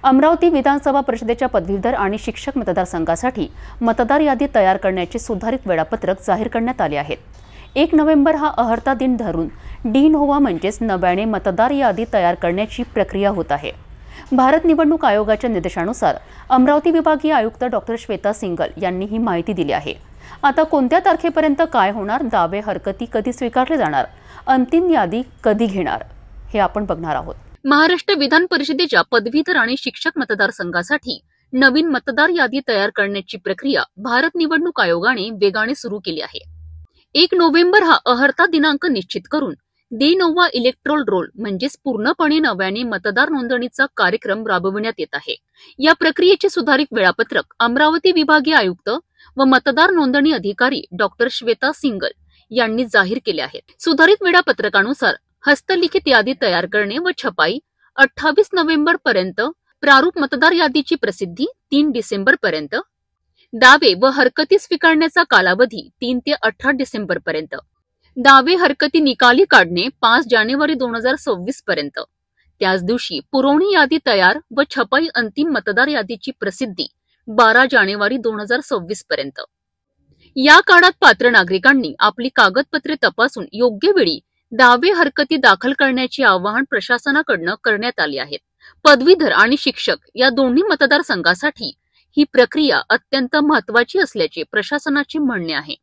अमरावती विधानसभा परिषदेच्या पदवीधर आणि शिक्षक मतदारसंघासाठी मतदार यादी तयार करण्याचे सुधारित वेळापत्रक जाहीर करण्यात आले आहे। 1 नोव्हेंबर हा अहर्ता दिन धरून डी-नोव्हा म्हणजेच नव्याने मतदार यादी तयार करण्याची प्रक्रिया होत आहे। भारत निवडणूक आयोगाच्या निर्देशानुसार अमरावती विभागीय आयुक्त डॉक्टर श्वेता सिंगल यांनी ही माहिती दिली आहे। आता कोणत्या तारखेपर्यंत काय होणार, दावे हरकती कधी स्वीकारले जाणार, अंतिम यादी कधी घेणार हे आपण बघणार आहोत। महाराष्ट्र विधान परिषदेच्या पदवीधर आणि शिक्षक मतदारसंघासाठी नवीन मतदार यादी तयार करण्याची प्रक्रिया भारत निवडणूक आयोगाने वेगाने सुरू केली आहे। 1 नोव्हेंबर हा अहर्ता दिनांक निश्चित करून डी-नोव्हा इलेक्ट्रोल रोल म्हणजेच पूर्णपणे नव्याने मतदार नोंदणीचा कार्यक्रम राबविण्यात येत आहे। या प्रक्रियेचे सुधारित वेळापत्रक अमरावती विभागीय आयुक्त व मतदार नोंदणी अधिकारी डॉक्टर श्वेता सिंगल यांनी जाहीर केले आहे। सुधारित वेळापत्रकानुसार हस्तलिखित यादी तयार करणे व छपाई 28 नोव्हेंबर पर्यंत, प्रारूप मतदार यादीची प्रसिद्धी 3 डिसेंबर पर्यंत, दावे व हरकती स्वीकारण्याचा कालावधी 3 ते 18 डिसेंबर पर्यंत, दावे हरकती निकाली काढणे 5 जानेवारी 2026 पर्यंत, त्याच दिवशी पुरवणी यादी तयार व छपाई अंतिम मतदार यादीची प्रसिद्धी 12 जानेवारी 2026 पर्यंत। या काळात पात्र नागरिकांनी आपली कागदपत्रे तपासून योग्य वेळी दावे हरकती दाखल करण्याचे आवाहन प्रशासनाकडून करण्यात आले आहे। पदवीधर आणि शिक्षक या दोन्ही मतदारसंघासाठी ही प्रक्रिया अत्यंत महत्त्वाची असल्याचे प्रशासनाचे म्हणणे आहे।